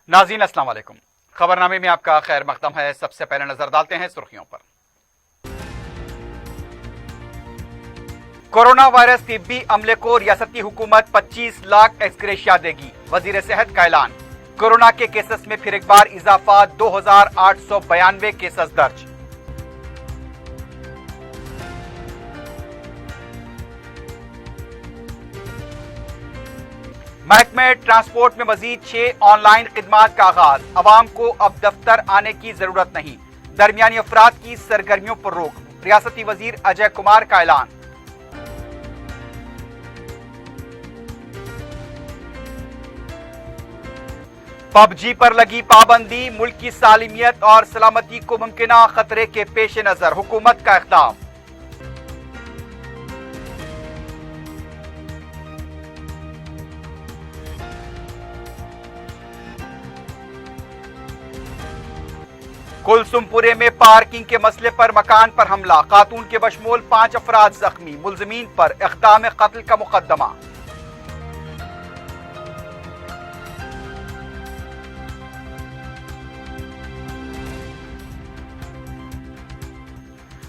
नाज़रीन अस्सलाम वालेकुम। खबरनामे में आपका खैर मकदम है। सबसे पहले नजर डालते हैं सुर्खियों पर। कोरोना वायरस तिब्बी अमले को रियासती हुकूमत 25 लाख एक्सग्रेशिया देगी, वजीर सेहत का ऐलान। कोरोना के केसेस में फिर एक बार इजाफा, 2892 केसेस दर्ज। महकमे ट्रांसपोर्ट में मजीद 6 ऑनलाइन खिदमात का आगाज। अवाम को अब दफ्तर आने की जरूरत नहीं, दरमियानी अफराद की सरगर्मियों पर रोक। रियासती वजीर अजय कुमार का ऐलान। पबजी पर लगी पाबंदी, मुल्क की सालिमियत और सलामती को मुमकिना खतरे के पेश नजर हुकूमत का इक़दाम। कुलसुमपुरे में पार्किंग के मसले पर मकान पर हमला, खातून के बशमूल 5 अफराद जख्मी, मुलजमीन पर इक़दाम कत्ल का मुकदमा।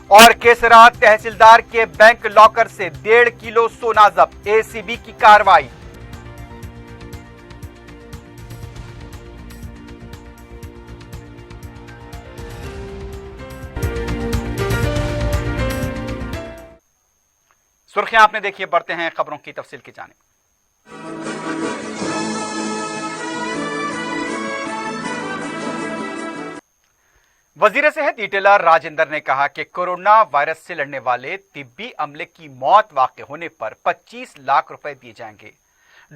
और केसरा तहसीलदार के बैंक लॉकर से 1.5 किलो सोना जब्त, एसीबी की कार्रवाई। सुर्खियां आपने देखिए, बढ़ते हैं खबरों की तफसील की जानिब। वजीर सेहत ईटेलर राजेंद्र ने कहा कि कोरोना वायरस से लड़ने वाले तिब्बी अमले की मौत वाक़ होने पर 25 लाख रुपए दिए जाएंगे।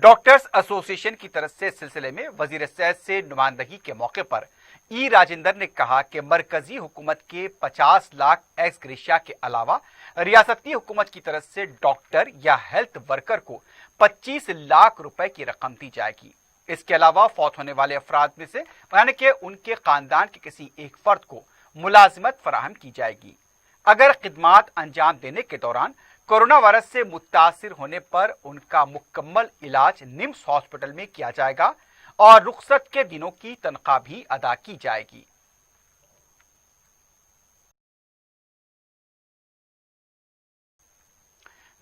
डॉक्टर्स एसोसिएशन की तरफ से इस सिलसिले में वजीर सेहत से नुमाइंदगी के मौके पर ई राजेंद्र ने कहा कि मरकजी हुकूमत के 50 लाख एक्स ग्रेशिया के अलावा रियासती हुकूमत की तरफ से डॉक्टर या हेल्थ वर्कर को 25 लाख रुपए की रकम दी जाएगी। इसके अलावा फौत होने वाले अफराद में से यानी कि उनके खानदान के किसी एक फर्द को मुलाजिमत फराहम की जाएगी। अगर खिदमात अंजाम देने के दौरान कोरोना वायरस से मुतासिर होने पर उनका मुकम्मल इलाज निम्स हॉस्पिटल में किया जाएगा और रुखसत के दिनों की तनख्वाह भी अदा की जाएगी।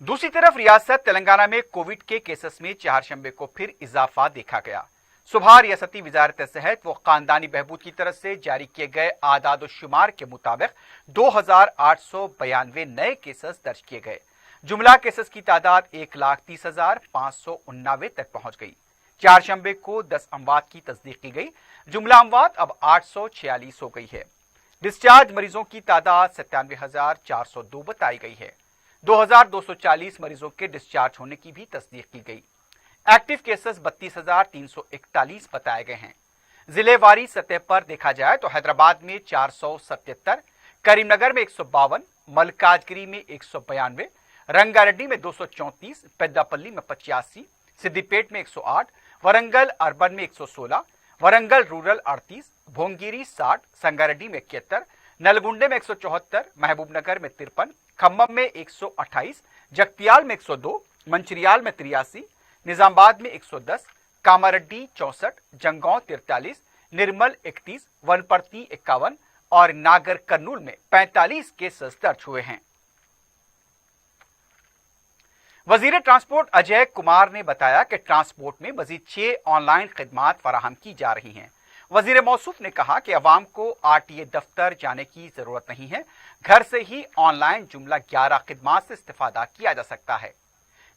दूसरी तरफ रियासत तेलंगाना में कोविड के केसेस में चारशंबे को फिर इजाफा देखा गया। सुबह रियासती वजारत सेहत व खानदानी बहबूद की तरफ से जारी किए गए आदाद शुमार के मुताबिक 2892 नए केसेस दर्ज किए गए। जुमला केसेस की तादाद 1,30,589 तक पहुंच गई। चारशंबे को 10 अमवात की तस्दीक की गई। जुमला अमवात अब 846 हो गई है। डिस्चार्ज मरीजों की तादाद 97,402 बताई गई है। 2,240 मरीजों के डिस्चार्ज होने की भी तस्दीक की गई। एक्टिव केसेस 32,341 बताए गए हैं। जिलेवारी सतह पर देखा जाए तो हैदराबाद में 477, करीमनगर में 152, मलकाजगिरी में 192, रंगारेड्डी में 234, पेद्दापल्ली में 85, सिद्दीपेट में 108, वरंगल अर्बन में 116, वरंगल रूरल 38, भोंगिरी 60, संगारेड्डी में 71, नलगुंडे में 174, महबूबनगर में 53, खम्मम में 128, जगतियाल में 102, मंचिरियाल में 83, निजामाबाद में 110, कामारेड्डी 64, जंगौं 43, निर्मल 31, वनपर्ती 51 और नागर कर्नूल में 45 केसेस दर्ज हुए हैं। वजीर ट्रांसपोर्ट अजय कुमार ने बताया कि ट्रांसपोर्ट में मजीद 6 ऑनलाइन खिदमात फराहम की जा रही हैं। वजीर मौसूफ ने कहा कि अवाम को आरटीए दफ्तर जाने की जरूरत नहीं है, घर से ही ऑनलाइन जुमला 11 खिदमात से इस्तेफादा किया जा सकता है।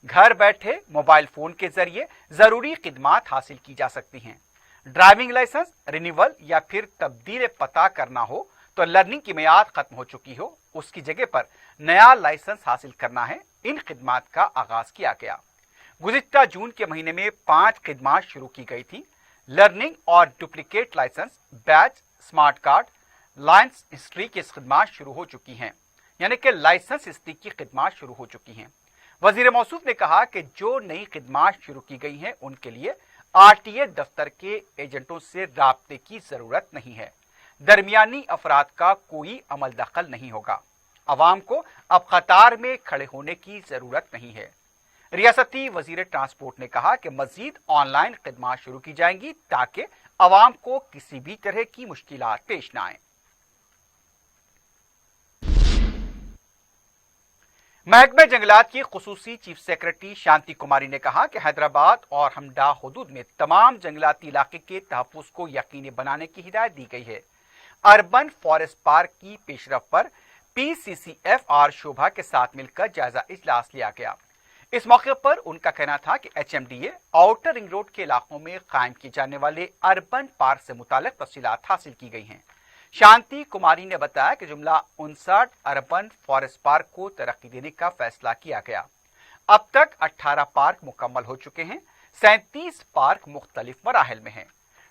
घर बैठे मोबाइल फोन के जरिए जरूरी खिदमात हासिल की जा सकती हैं। ड्राइविंग लाइसेंस रिन्यूअल या फिर तब्दील पता करना हो तो लर्निंग की मियाद खत्म हो चुकी हो, उसकी जगह पर नया लाइसेंस हासिल करना है। इन खिदमात का आगाज किया गया। गुज़िश्ता जून के महीने में 5 खिदमात शुरू की गई थी। लर्निंग और duplicate licence, batch, smart card, licence history की खिदमात शुरू हो चुकी हैं, यानी कि लाइसेंस हिस्ट्री की खिदमात शुरू हो चुकी हैं। वजीर मौसूफ ने कहा कि जो नई खिदमात शुरू की गई हैं उनके लिए आरटीए दफ्तर के एजेंटों से राब्ते की जरूरत नहीं है। दरमियानी अफराद का कोई अमल दखल नहीं होगा। अवाम को अब कतार में खड़े होने की जरूरत नहीं है। रियासती वजीर ट्रांसपोर्ट ने कहा कि मजीद ऑनलाइन खिदमात शुरू की जाएंगी ताकि अवाम को किसी भी तरह की मुश्किलात पेश न आए। महकमे जंगलात की खुसूसी चीफ सेक्रेटरी शांति कुमारी ने कहा कि हैदराबाद और हमडा हुदूद में तमाम जंगलाती इलाके के तहफ्फुज को यकीनी बनाने की हिदायत दी गई है। अर्बन फॉरेस्ट पार्क की पेशरफ पर PCCF और शोभा के साथ मिलकर जायजा इजलास लिया गया। इस मौके पर उनका कहना था कि HMDA आउटर रिंग रोड के इलाकों में कायम किए जाने वाले अर्बन पार्क से मुतालिक तफसीलात हासिल की गई हैं। शांति कुमारी ने बताया कि जुमला 59 अर्बन फॉरेस्ट पार्क को तरक्की देने का फैसला किया गया। अब तक 18 पार्क मुकम्मल हो चुके हैं। 37 पार्क मुख्तलिफ मराहिल में हैं।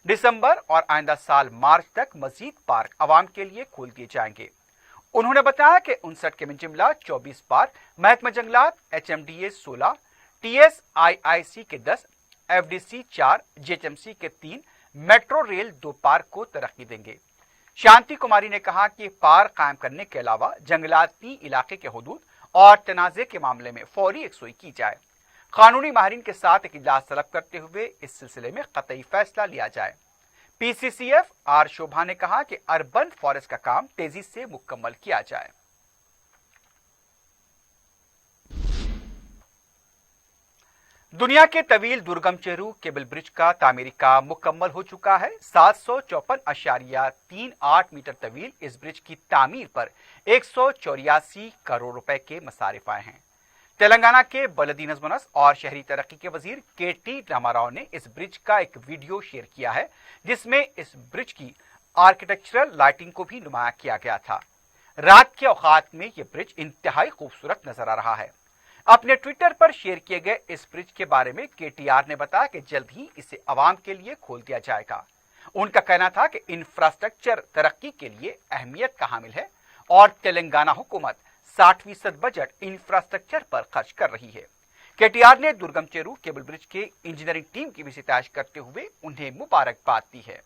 दिसंबर और आइंदा साल मार्च तक मजीद पार्क आवाम के लिए खोल दिए जाएंगे। उन्होंने बताया कि 59 के में जुमला 24 पार्क महकमा जंगलात, HMDA 16, TSIIC के 10, FDC 4, JHMC के 3, मेट्रो रेल 2 पार्क को तरक्की देंगे। शांति कुमारी ने कहा कि पार्क कायम करने के अलावा जंगलाती इलाके के हुदूद और तनाज़े के मामले में फौरी यकसुई की जाए। कानूनी माहिरीन के साथ एक इजलास तलब करते हुए इस सिलसिले में कतई फैसला लिया जाए। PCCF आर शोभा ने कहा कि अर्बन फॉरेस्ट का काम तेजी से मुकम्मल किया जाए। दुनिया के तवील दुर्गम चेरू केबल ब्रिज का तामीरी काम मुकम्मल हो चुका है। 754.38 मीटर तवील इस ब्रिज की तामीर पर 184 करोड़ रुपए के मसारिफ आए हैं। तेलंगाना के बलदी नज़्म-ओ-नस्र और शहरी तरक्की के वजीर KT रामाराव ने इस ब्रिज का एक वीडियो शेयर किया है, जिसमें इस ब्रिज की आर्किटेक्चरल लाइटिंग को भी नुमाया किया गया था। रात के औकात में यह ब्रिज इंतहाई खूबसूरत नजर आ रहा है। अपने ट्विटर पर शेयर किए गए इस ब्रिज के बारे में KTR ने बताया कि जल्द ही इसे आवाम के लिए खोल दिया जाएगा। उनका कहना था कि इंफ्रास्ट्रक्चर तरक्की के लिए अहमियत का हामिल है और तेलंगाना हुकूमत 60% बजट इंफ्रास्ट्रक्चर पर खर्च कर रही है। KTR ने दुर्गम चेरू केबल ब्रिज के इंजीनियरिंग टीम की भी सितारिश करते हुए उन्हें मुबारकबाद दी है।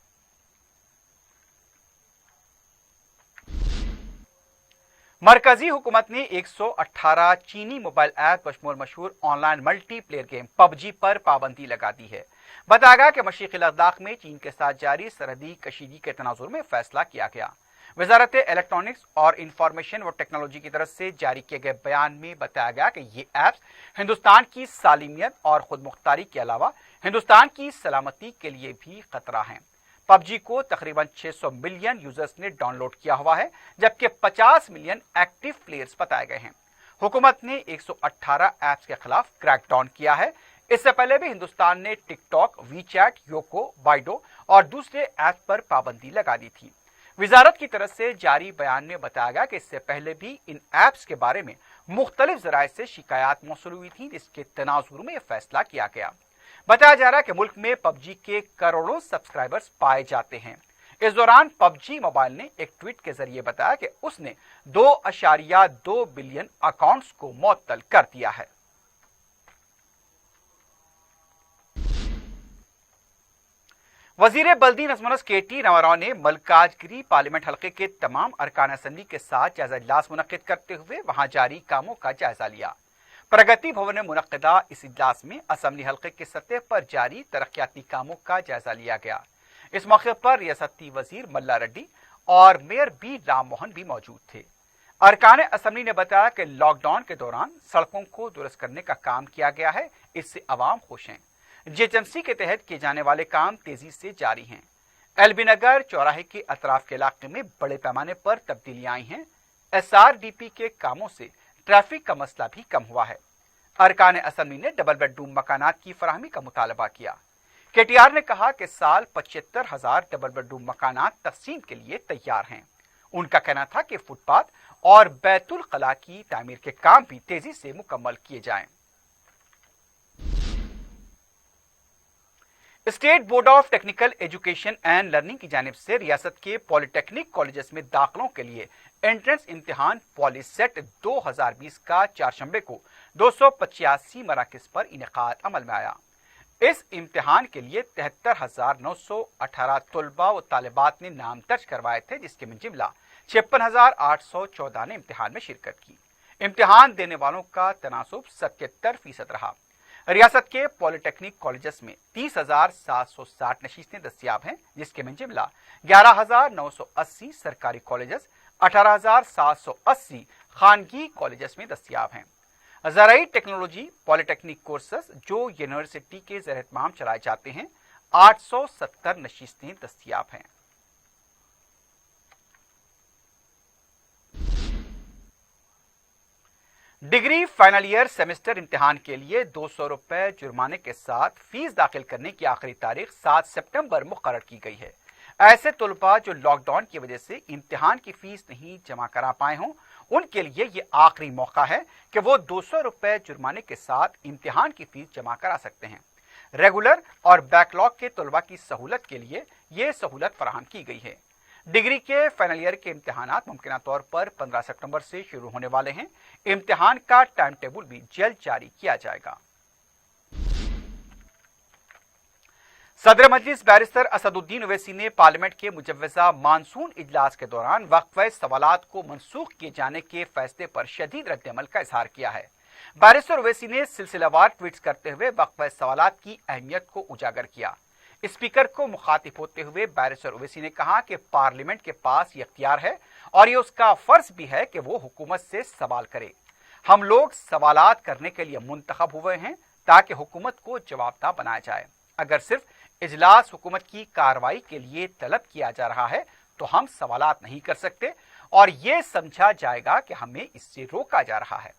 मरकजी हुकूमत ने 118 चीनी मोबाइल ऐप बशमूल मशहूर ऑनलाइन मल्टीप्लेयर गेम PUBG पर पाबंदी लगा दी है। बताया गया कि मशरिकी लद्दाख में चीन के साथ जारी सरहदी कशीदगी के तनाजुर में फैसला किया गया। वजारत इलेक्ट्रॉनिक्स और इंफॉर्मेशन व टेक्नोलॉजी की तरफ से जारी किए गए बयान में बताया गया कि ये ऐप्स हिंदुस्तान की सालिमियत और खुद मुख्तारी के अलावा हिंदुस्तान की सलामती के लिए भी खतरा हैं। PUBG को तकरीबन 600 मिलियन यूजर्स ने डाउनलोड किया हुआ है, जबकि 50 मिलियन एक्टिव प्लेयर्स बताए गए हैं। हुकूमत ने 118 ऐप्स के खिलाफ क्रैकडाउन किया है। इससे पहले भी हिंदुस्तान ने टिकटॉक, वीचैट, योको, बाइडो और दूसरे ऐप्स पर पाबंदी लगा दी थी। वजारत की तरफ से जारी बयान में बताया गया कि इससे पहले भी इन ऐप्स के बारे में मुख्तलिफ जराए से शिकायत मौसूल हुई थी, जिसके तनाजुर में यह फैसला किया गया। बताया जा रहा है कि मुल्क में PUBG के करोड़ों सब्सक्राइबर्स पाए जाते हैं। इस दौरान PUBG मोबाइल ने एक ट्वीट के जरिए बताया कि उसने 2.2 बिलियन अकाउंट्स को मुअत्तल कर दिया है। वजीर बल्दी नज़्म-ओ-नस्र KT रामाराव ने मलकाजगिरी पार्लियामेंट हल्के के तमाम अरकान असम्बली के साथ जायजा इजलास मुनक्किद करते हुए वहां जारी कामों का जायजा लिया। प्रगति भवन में मुनक्किदा इस इजलास में असम्बली हल्के के सतह पर जारी तरक्याती कामों का जायजा लिया गया। इस मौके पर रियासती वजीर मल्ला रेड्डी और मेयर B राम मोहन भी मौजूद थे। अरकान असम्बली ने बताया कि लॉकडाउन के दौरान सड़कों को दुरुस्त करने का काम किया गया है, इससे अवाम खुश हैं। JHMC के तहत किए जाने वाले काम तेजी से जारी हैं। LB नगर चौराहे के अतराफ के इलाके में बड़े पैमाने पर तब्दीलियां आई हैं। SRDP के कामों से ट्रैफिक का मसला भी कम हुआ है। अरकान असम्बली ने डबल बेडरूम मकानात की फराहमी का मुतालबा किया। KTR ने कहा कि साल 75,000 डबल बेडरूम मकानात तकसीम के लिए तैयार हैं। उनका कहना था कि फुटपाथ और बैतुल कला की तामीर के काम भी तेजी से मुकम्मल किए जाएं। State board of technical education and learning की जानिब से रियासत के पॉलिटेक्निक कॉलेजेस में दाखिलों के लिए एंट्रेंस इम्तिहान पॉलिसेट 2020 का चारशंबे को 285 मराकज़ पर इनेकाद अमल में आया। इस इम्तिहान के लिए 73,918 तलबा व तालिबात ने नाम दर्ज करवाए थे, जिसके में जिमला 56,814 ने इम्तिहान में शिरकत की। इम्तिहान देने वालों का तनासुब 77% रहा। रियासत के पॉलिटेक्निक कॉलेजेस में 30,760 नशीस्तें दस्तियाब हैं, जिसके में जिमला 11,980 सरकारी कॉलेजेस, 18,780 खानगी कॉलेजेस में दस्तियाब हैं। ज़राई टेक्नोलॉजी पॉलिटेक्निक कोर्सेस जो यूनिवर्सिटी के ज़ेर एहतमाम चलाए जाते हैं, 870 नशीस्तें दस्तियाब हैं। डिग्री फाइनल ईयर सेमेस्टर इम्तिहान के लिए 200 रुपए जुर्माने के साथ फीस दाखिल करने की आखिरी तारीख 7 सितंबर मुकर्रर की गई है। ऐसे तलबा जो लॉकडाउन की वजह से इम्तिहान की फीस नहीं जमा करा पाए हों, उनके लिए ये आखिरी मौका है कि वो 200 रुपए जुर्माने के साथ इम्तिहान की फीस जमा करा सकते हैं। रेगुलर और बैकलॉग के तलबा की सहूलत के लिए ये सहूलत फराहम की गई है। डिग्री के फाइनल ईयर के इम्तिहानात मुमकिन तौर पर 15 सितंबर से शुरू होने वाले हैं। इम्तिहान का टाइम टेबल भी जल्द जारी किया जाएगा। सदर मजलिस बैरिस्टर असदुद्दीन ओवैसी ने पार्लियामेंट के मुजव्वजा मानसून इजलास के दौरान वक्फे सवालात को मनसूख किए जाने के फैसले पर शदीद रद्द-ए-अमल का इजहार किया है। बैरिस्टर ओवैसी ने सिलसिलावार ट्वीट्स करते हुए वक्फे सवालात की अहमियत को उजागर किया। स्पीकर को मुखातिब होते हुए बैरिस्टर ओवैसी ने कहा कि पार्लियामेंट के पास ये इख्तियार है और ये उसका फर्ज भी है कि वो हुकूमत से सवाल करे। हम लोग सवालात करने के लिए मुंतखब हुए हैं ताकि हुकूमत को जवाबदाह बनाया जाए। अगर सिर्फ इजलास हुकूमत की कार्रवाई के लिए तलब किया जा रहा है तो हम सवालात नहीं कर सकते और ये समझा जाएगा कि हमें इससे रोका जा रहा है।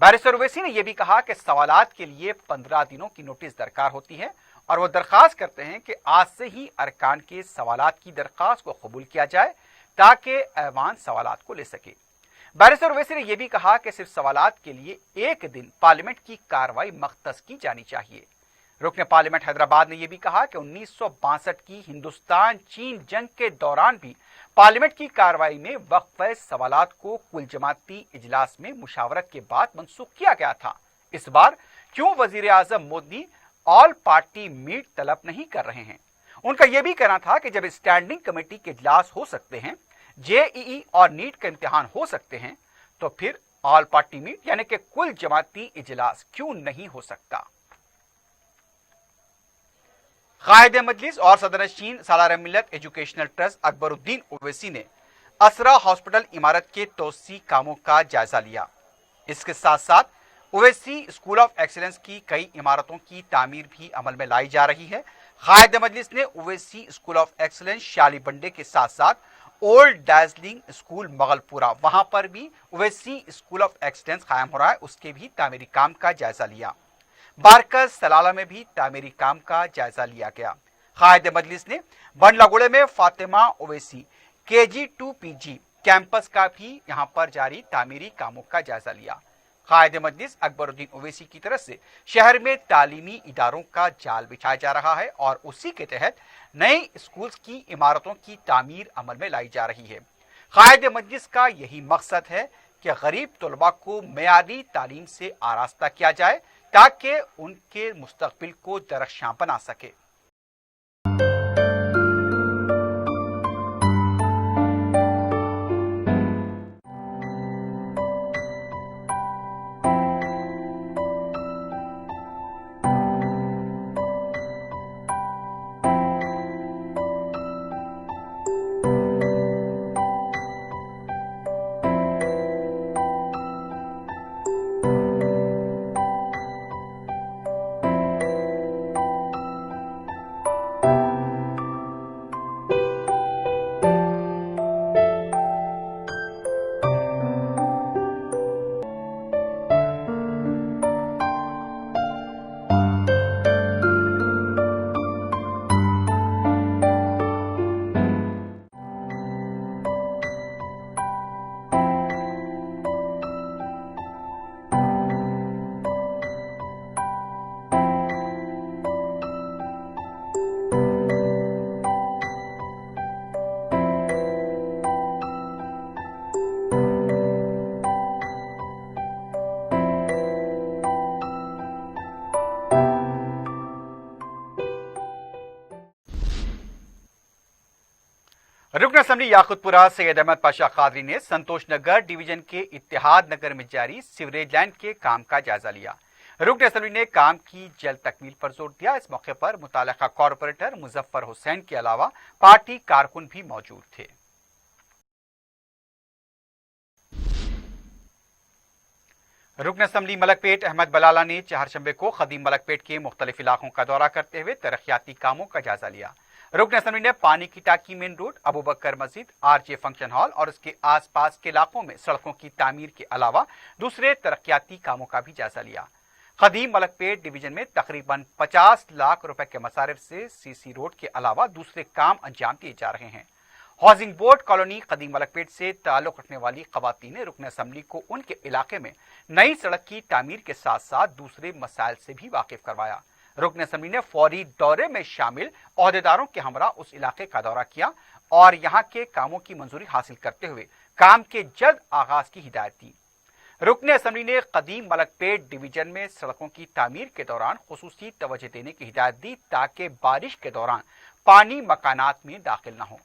बैरिस्टर ओवैसी ने यह भी कहा कि सवालात के लिए 15 दिनों की नोटिस दरकार होती है और वो दरखास्त करते हैं कि आज से ही अरकान के सवालात की दरखास्त को कबूल किया जाए ताकि ऐवान सवालात को ले सके। बैरिस्टर ओवैसी ने यह भी कहा कि सिर्फ सवालात के लिए एक दिन पार्लियामेंट की कार्रवाई मख्तस की जानी चाहिए। रुकने पार्लियामेंट हैदराबाद ने यह भी कहा कि 1962 की हिंदुस्तान चीन जंग के दौरान भी पार्लियामेंट की कार्रवाई में वक्फे सवालात को कुल जमाती इजलास में मुशावरत के बाद मनसूख किया गया था। इस बार क्यों वजीर आजम मोदी ऑल पार्टी मीट तलब नहीं कर रहे हैं? उनका यह भी कहना था कि जब स्टैंडिंग कमेटी के इजलास हो सकते हैं, जेईई और नीट का इम्तिहान हो सकते हैं, तो फिर ऑल पार्टी मीट यानी कि कुल जमाती इजलास क्यों नहीं हो सकता? कायद मजलिस और सदरनशीन सालार मिल्लत एजुकेशनल ट्रस्ट अकबरुद्दीन ओवैसी ने असरा हॉस्पिटल इमारत के तोसी कामों का जायजा लिया। इसके साथ साथ ओवैसी स्कूल ऑफ एक्सीलेंस की कई इमारतों की तामीर भी अमल में लाई जा रही है। कायद मजलिस ने ओवैसी स्कूल ऑफ एक्सीलेंस शाली बंडे के साथ साथ ओल्ड दार्जिलिंग स्कूल मगलपुरा, वहां पर भी ओवैसी स्कूल ऑफ एक्सीलेंस कायम हो रहा है, उसके भी तामीरी काम का जायजा लिया। बारकस सलाला में भी तामीरी काम का जायजा लिया गया। कायद मजलिस ने बंडलागुड़े में Fatima Owaisi KG2 PG campus का भी यहां पर जारी तामीरी कामों का जायजा लिया। कायद मजलिस अकबरुद्दीन ओवैसी की तरफ से शहर में तालीमी इदारों का जाल बिछाया जा रहा है और उसी के तहत नए स्कूल्स की इमारतों की तामीर अमल में लाई जा रही है। कायद मजलिस का यही मकसद है कि गरीब तलबा को मेयारी तालीम से आरास्ता किया जाए ताकि उनके मुस्तकबिल को दरख्शां बना सके। रुकन असम्बली याकुतपुरा सैयद अहमद पाशा कादरी ने संतोष नगर डिवीजन के इत्तेहाद नगर में जारी सीवरेज लाइन के काम का जायजा लिया। रुकन असम्बली ने काम की जल्द तकमील पर जोर दिया। इस मौके पर मुतालिका कॉरपोरेटर मुजफ्फर हुसैन के अलावा पार्टी कारकुन भी मौजूद थे। रुकन असम्बली मलकपेट अहमद बलाला ने चहारशंबे को खदीम मलकपेट के मुख्तलिफ इलाकों का दौरा करते हुए तरक्याती कामों का जायजा लिया। रुकन असम्बली ने पानी की टाकी मेन रोड, अबू बकर मस्जिद, आरजे फंक्शन हॉल और उसके आसपास के इलाकों में सड़कों की तामीर के अलावा दूसरे तरक्याती कामों का भी जायजा लिया। खदीम मलकपेट डिवीजन में तकरीबन 50 लाख रुपए के मसारिफ से सीसी रोड के अलावा दूसरे काम अंजाम दिए जा रहे हैं। हाउसिंग बोर्ड कॉलोनी खदीम मलकपेट से ताल्लुक रखने वाली खवातीन ने रुकन असम्बली को उनके इलाके में नई सड़क की तामीर के साथ साथ दूसरे मसाइल से भी वाकिफ करवाया। रुकन असम्बली ने फौरी दौरे में शामिल ओहदेदारों के हमरा उस इलाके का दौरा किया और यहां के कामों की मंजूरी हासिल करते हुए काम के जल्द आगाज की हिदायत दी। रुकन असम्बली ने खदीम मलकपेट डिवीजन में सड़कों की तामीर के दौरान खुसूसी तवज्जो देने की हिदायत दी ताकि बारिश के दौरान पानी मकानात में दाखिल न हो।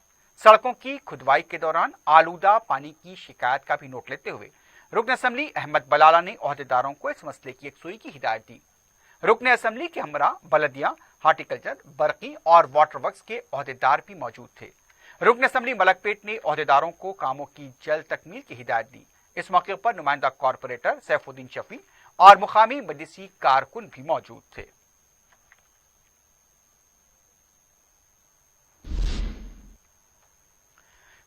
सड़कों की खुदवाई के दौरान आलूदा पानी की शिकायत का भी नोट लेते हुए रुकन असम्बली अहमद बलाला ने ओहदेदारों को इस मसले की यकसुई की हिदायत दी। रुकन असम्बली के हमरा बलदिया, हार्टिकल्चर, बरकी और वाटर वर्क्स के ओहदेदार भी मौजूद थे। रुकन असम्बली मलकपेट ने ओहदेदारों को कामों की जल्द तकमील की हिदायत दी। इस मौके पर नुमाइंदा कॉरपोरेटर सैफुद्दीन शफी और मुकामी मजलिसी कारकुन भी मौजूद थे।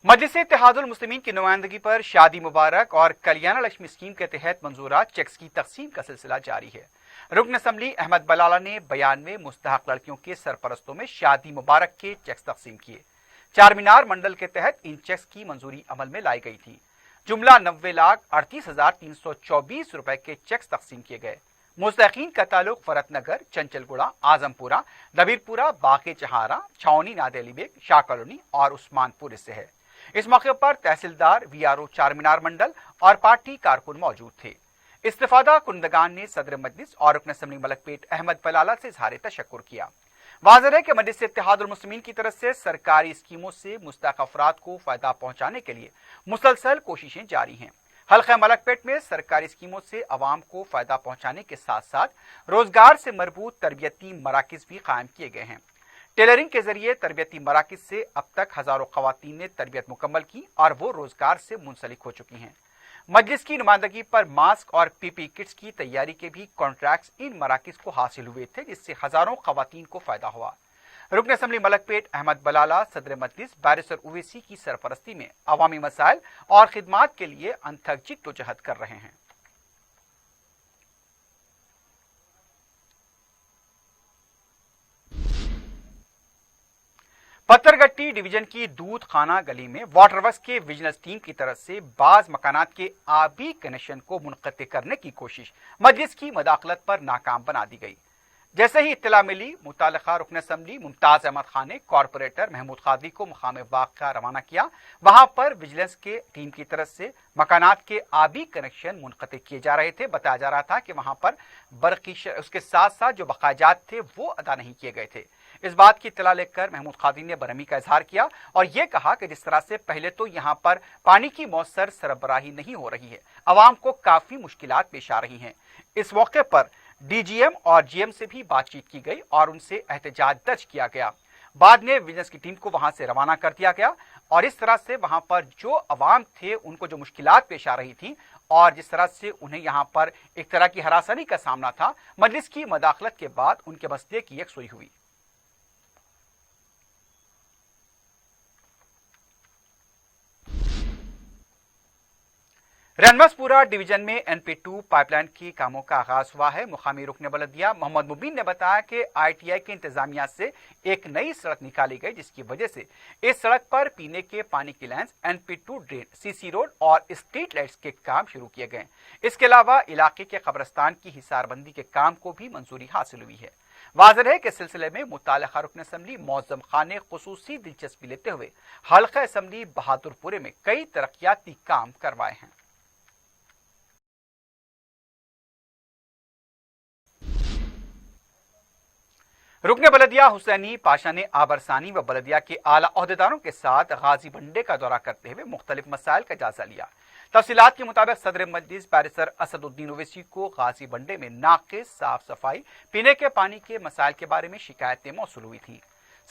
मजलिस इत्तेहादुल मुस्लिमीन की नुमाइंदगी पर शादी मुबारक और कल्याण लक्ष्मी स्कीम के तहत मंजूरा चेक्स की तकसीम का सिलसिला जारी है। रुकन असम्बली अहमद बलाला ने बयान में मुस्तहक लड़कियों के सरपरस्तों में शादी मुबारक के चेक्स तकसीम किए। चार मीनार मंडल के तहत इन चेक्स की मंजूरी अमल में लाई गई थी। जुमला 90,38,324 रुपए के चेक्स तकसीम किए गए। मुस्तहकीन का ताल्लुक फरतनगर, चंचलगुड़ा, आजमपुरा, दबीरपुरा, बाके चहारा, छावनी, नादेली बेग, शाह कॉलोनी और उस्मानपुर से है। इस मौके पर तहसीलदार, वीआरओ चार मीनार मंडल और पार्टी कारकुन मौजूद थे। इस्तिफादा कुंदगान ने सदर मजलिस और रुकन असम्बली मलकपेट अहमद बलाला से इजहार तशक्कुर किया। वाज़ेह है कि मजलिस इत्तेहादुल मुस्लिमीन की तरफ से सरकारी स्कीमों से मुस्तहक अफराद को फायदा पहुंचाने के लिए मुसलसल कोशिशें जारी हैं। हल्का मलकपेट में सरकारी स्कीमों से अवाम को फायदा पहुंचाने के साथ साथ रोजगार से मरबूत तरबियती मराकिज भी कायम किए गए हैं। टेलरिंग के जरिए तरबियती मराकिज से अब तक हजारों खवातीन ने तरबियत मुकम्मल की और वो रोजगार से मुंसलिक हो चुकी हैं। मजलिस की नुमाइंदगी पर मास्क और पीपी किट्स की तैयारी के भी कॉन्ट्रैक्ट्स इन मराकिज को हासिल हुए थे, जिससे हजारों खवातीन को फायदा हुआ। रुकन असम्बली मलकपेट अहमद बलाला सदर मजलिस बैरिस्टर उवैसी की सरपरस्ती में अवामी मसाइल और खिदमात के लिए अनथक जिद्दोजहद कर रहे हैं। पत्थरगट्टी डिवीजन की दूध खाना गली में वाटर वर्क्स के विजिलेंस टीम की तरफ से बाज मकानात के आबी कनेक्शन को मुनक़ते करने की कोशिश मजलिस की मदाखलत पर नाकाम बना दी गई। जैसे ही इत्तला मिली, मुतालिका रुकन असम्बली मुमताज अहमद खान ने कॉरपोरेटर महमूद कादरी को मुकाम वाक़या रवाना किया। वहां पर विजिलेंस के टीम की तरफ से मकानात के आबी कनेक्शन मुनक़ते किए जा रहे थे। बताया जा रहा था कि वहां पर बरकी उसके साथ साथ जो बकायाजात थे वो अदा नहीं किए गए थे। इस बात की इत्तला लेकर महमूद कादरी ने बरहमी का इजहार किया और ये कहा कि जिस तरह से पहले तो यहाँ पर पानी की मौसर सरबराही नहीं हो रही है, अवाम को काफी मुश्किलात पेश आ रही हैं। इस मौके पर डीजीएम और जीएम से भी बातचीत की गई और उनसे एहतजाज दर्ज किया गया। बाद में विजिलेंस की टीम को वहां से रवाना कर दिया गया और इस तरह से वहां पर जो अवाम थे उनको जो मुश्किलात पेश आ रही थी और जिस तरह से उन्हें यहां पर एक तरह की हरासनी का सामना था, मजलिस की मदाखलत के बाद उनके मसले की यकसुई हुई। रनमसपुरा डिवीजन में NP2 पाइपलाइन के कामों का आगाज हुआ है। मुकामी रुकन बलदिया मोहम्मद मुबीन ने बताया कि ITI के इंतजामिया से एक नई सड़क निकाली गई, जिसकी वजह से इस सड़क पर पीने के पानी की lines, NP2 drain, CC road और स्ट्रीट लाइट्स के काम शुरू किए गए। इसके अलावा इलाके के कब्रस्तान की हिसारबंदी के काम को भी मंजूरी हासिल हुई है। वाज़ेह है कि इस सिलसिले में मुतालिका रुकन असम्बली मौज़म खान ने खुसूसी दिलचस्पी लेते हुए हल्का असम्बली बहादुरपुरे में कई तरक्याती काम करवाए हैं। रुकन बलदिया हुसैनी पाशा ने आबरसानी व बलदिया के आला ओहदेदारों के साथ गाजी बंडे का दौरा करते हुए मुख्तलिफ मसाइल का जायजा लिया। तफसीलात के मुताबिक सदर मजलिस बैरिस्टर असदुद्दीन ओवैसी को गाजी बंडे में नाकिस साफ सफाई, पीने के पानी के मसाइल के बारे में शिकायतें मौसूल हुई थी।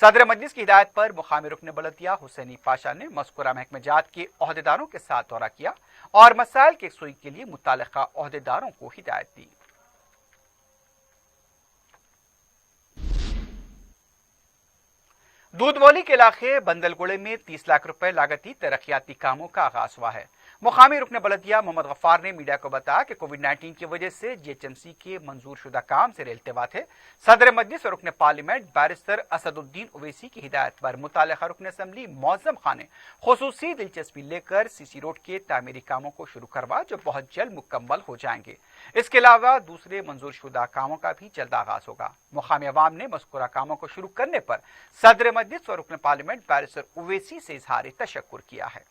सदर मजलिस की हिदायत पर मुकामी रुकन बलदिया हुसैनी पाशा ने मज़कूरा महकमे जात के ओहदेदारों के साथ दौरा किया और मसाइल के सुई के लिए मुताल्लिका ओहदेदारों को हिदायत दी। दूधमौली के इलाके बंदलगुड़े में 30 लाख रुपए लागती तरक्याती कामों का आगाज हुआ है। मुकामी रुकन बलदिया मोहम्मद गफ्फार ने मीडिया को बताया कि कोविड-19 की वजह से जीएचएमसी के मंजूर शुदा काम से रेलतेवा थे। सदर मजलिस और रुकन पार्लियामेंट बैरिस्टर असदुद्दीन ओवैसी की हिदायत पर मुताल्लिका रुकन असम्बली मौज़म खान ने खुसूसी दिलचस्पी लेकर सीसी रोड के तामीरी कामों को शुरू करवा, जो बहुत जल्द मुकम्मल हो जाएंगे। इसके अलावा दूसरे मंजूर शुदा कामों का भी जल्द आगाज होगा। मुकामी अवाम ने मज़कूरा कामों को शुरू करने पर सदर मजलिस और रुकन पार्लियामेंट बैरिस्टर ओवैसी से इजहार तशक्कुर किया है।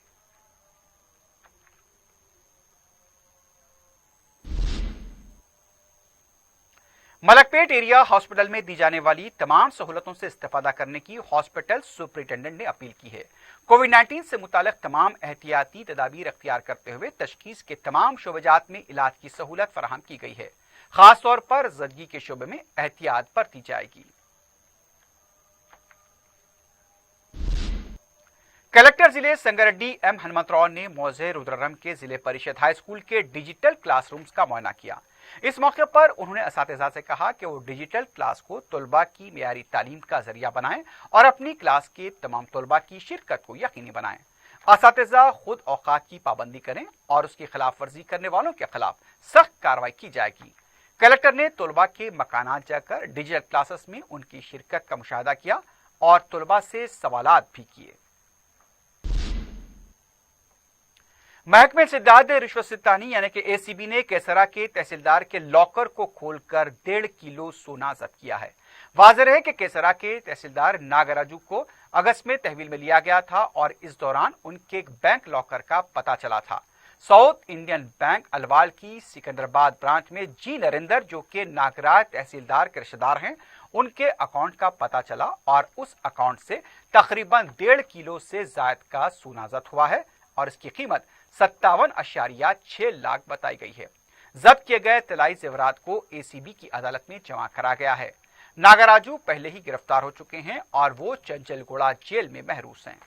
मलकपेट एरिया हॉस्पिटल में दी जाने वाली तमाम सहूलतों से इस्तेफादा करने की हॉस्पिटल सुपरिटेंडेंट ने अपील की है। कोविड-19 से मुतालिक तमाम एहतियाती तदाबीर अख्तियार करते हुए तशखीस के तमाम शोबेजात में इलाज की सहूलत फराहम की गई है। खास तौर पर ज़दगी के शोबे में एहतियात बरती जाएगी। कलेक्टर जिले संगारेड्डी एम हनुमंतराव ने मौजे रुद्ररम के जिले परिषद हाई स्कूल के डिजिटल क्लासरूम्स का मुआयना किया। इस मौके पर उन्होंने असातिज़ा से कहा कि वो डिजिटल क्लास को तलबा की मियारी तालीम का जरिया बनाएं और अपनी क्लास के तमाम तलबा की शिरकत को यकीनी बनाएं। असातिज़ा खुद औकात की पाबंदी करें और उसकी खिलाफ वर्जी करने वालों के खिलाफ सख्त कार्रवाई की जाएगी। कलेक्टर ने तलबा के मकानात जाकर डिजिटल क्लासेस में उनकी शिरकत का मुशाहिदा किया और तलबा से सवालात भी किए। महकमे सिद्दात रिश्वत सितानी यानी कि एसीबी ने केसरा के तहसीलदार के लॉकर को खोलकर 1.5 किलो सोना जब्त किया है। वाज़ेह है कि केसरा के तहसीलदार नागराजू को अगस्त में तहवील में लिया गया था और इस दौरान उनके एक बैंक लॉकर का पता चला था। साउथ इंडियन बैंक अलवाल की सिकंदराबाद ब्रांच में जी नरेंद्र, जो कि नागराज तहसीलदार के रिश्तेदार हैं, उनके अकाउंट का पता चला और उस अकाउंट से तकरीबन 1.5 किलो से ज्यादा का सोना जब्त हुआ है और इसकी कीमत 57.6 लाख बताई गई है। जब्त किए गए तलाई जेवरात को एसीबी की अदालत में जमा करा गया है। नागराजू पहले ही गिरफ्तार हो चुके हैं और वो चंचलगुड़ा जेल में महरूस हैं।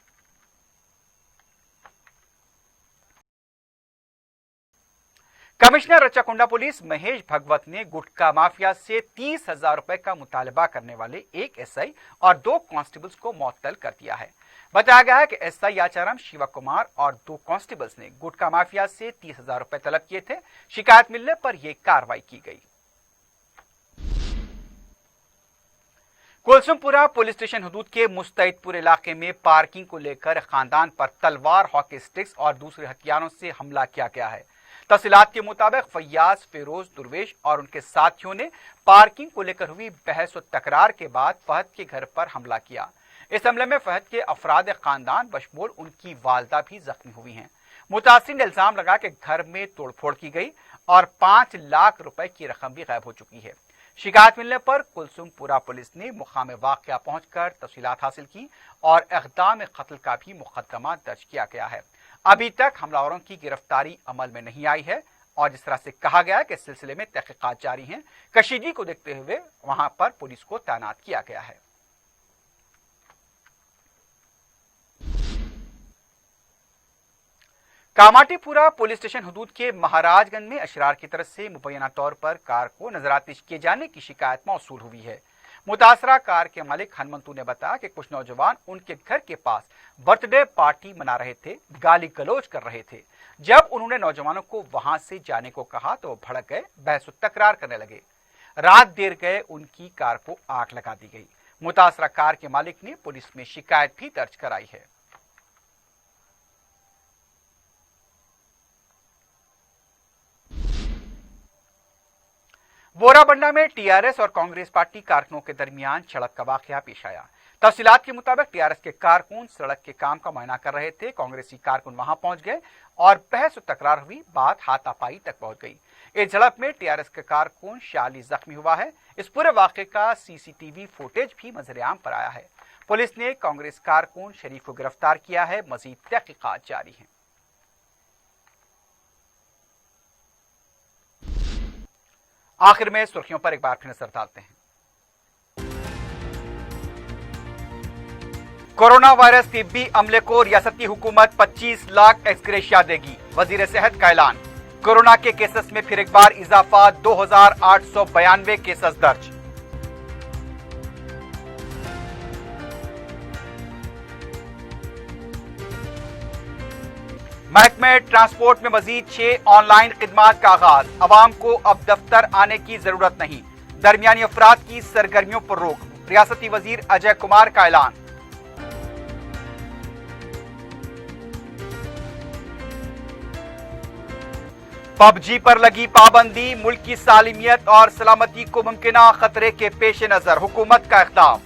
कमिश्नर रच्चाकुंडा पुलिस महेश भगवत ने गुटखा माफिया से 30,000 रुपए का मुतालबा करने वाले एक एसआई और 2 कांस्टेबल्स को मुअत्तल कर दिया है। बताया गया है कि एसआई आचार्य शिवा कुमार और 2 कांस्टेबल्स ने गुटखा माफिया से 30,000 रुपए तलब किए थे। शिकायत मिलने पर यह कार्रवाई की गई। कुलसुमपुरा पुलिस स्टेशन हदूद के मुस्तैदपुर इलाके में पार्किंग को लेकर खानदान पर तलवार, हॉकी स्टिक्स और दूसरे हथियारों से हमला किया गया है। तफसीलात के मुताबिक फैयाज, फिरोज, दुर्वेश और उनके साथियों ने पार्किंग को लेकर हुई बहस और तकरार के बाद फहद के घर पर हमला किया। इस हमले में फहद के अफराद खानदान बशमूल उनकी वालदा भी जख्मी हुई हैं। मुतासिर ने इल्जाम लगा कि घर में तोड़फोड़ की गई और 5 लाख रुपए की रकम भी गायब हो चुकी है। शिकायत मिलने पर कुलसुमपुरा पुलिस ने मुकाम वाक़या पहुंचकर तफसीलात हासिल की और इक़दाम कत्ल का भी मुकदमा दर्ज किया गया है। अभी तक हमलावरों की गिरफ्तारी अमल में नहीं आई है और जिस तरह से कहा गया है कि इस सिलसिले में तहकीकात जारी हैं, कशीदगी को देखते हुए वहां पर पुलिस को तैनात किया गया है। कामाटीपुरा पुलिस स्टेशन हदूद के महाराजगंज में अशरार की तरफ से मुबैना तौर पर कार को नजरातिश किए जाने की शिकायत मौसूल हुई है। मुतासरा कार के मालिक हनुमंतू ने बताया कि कुछ नौजवान उनके घर के पास बर्थडे पार्टी मना रहे थे, गाली गलौज कर रहे थे। जब उन्होंने नौजवानों को वहां से जाने को कहा तो वो भड़क गए, बहस तकरार करने लगे। रात देर गए उनकी कार को आग लगा दी गई। मुतासरा कार के मालिक ने पुलिस में शिकायत भी दर्ज कराई है। बोराबंडा में टीआरएस और कांग्रेस पार्टी कारकुनों के दरमियान झड़प का वाकया पेश आया। तफसीलात के मुताबिक टीआरएस के कारकुन सड़क के काम का मुआयना कर रहे थे। कांग्रेसी कारकुन वहां पहुंच गए और बहस तकरार हुई, बात हाथापाई तक पहुंच गई। इस झड़प में टीआरएस के कारकुन शाली जख्मी हुआ है। इस पूरे वाकये का सीसीटीवी फुटेज भी मंजर-ए-आम पर आया है। पुलिस ने कांग्रेस कारकुन शरीफ को गिरफ्तार किया है। मजीद तहकीकात जारी है। आखिर में सुर्खियों पर एक बार फिर नजर डालते हैं। कोरोना वायरस तिब्बी अमले को रियासती हुकूमत 25 लाख एक्सग्रेशिया देगी, वजीर सेहत का ऐलान। कोरोना के केसेस में फिर एक बार इजाफा, 2892 केसेस दर्ज। महकमे ट्रांसपोर्ट में मजीद 6 ऑनलाइन खिदमात का आगाज, अवाम को अब दफ्तर आने की जरूरत नहीं, दरमियानी अफराद की सरगर्मियों पर रोक, रियासती वजीर अजय कुमार का ऐलान। पबजी पर लगी पाबंदी, मुल्क की सालिमियत और सलामती को मुमकिना खतरे के पेश नजर हुकूमत का इक़दाम।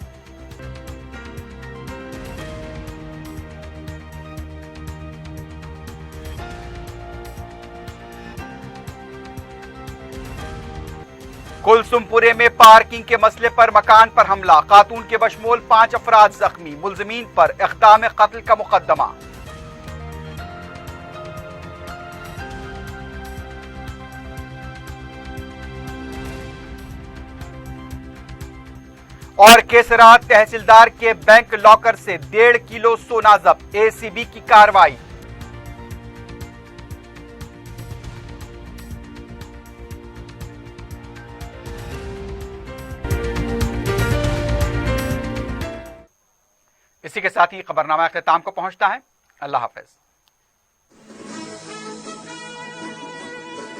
कुलसुमपुरे में पार्किंग के मसले पर मकान पर हमला, खातून के बशमूल 5 अफराद जख्मी, मुलजमीन पर इक़दाम कत्ल का मुकदमा। और केसरा तहसीलदार के बैंक लॉकर से 1.5 किलो सोना जब्त, एसीबी की कार्रवाई। इसी के साथ ही खबरनामा अख्ताम को पहुंचता है। अल्लाह हाफिज।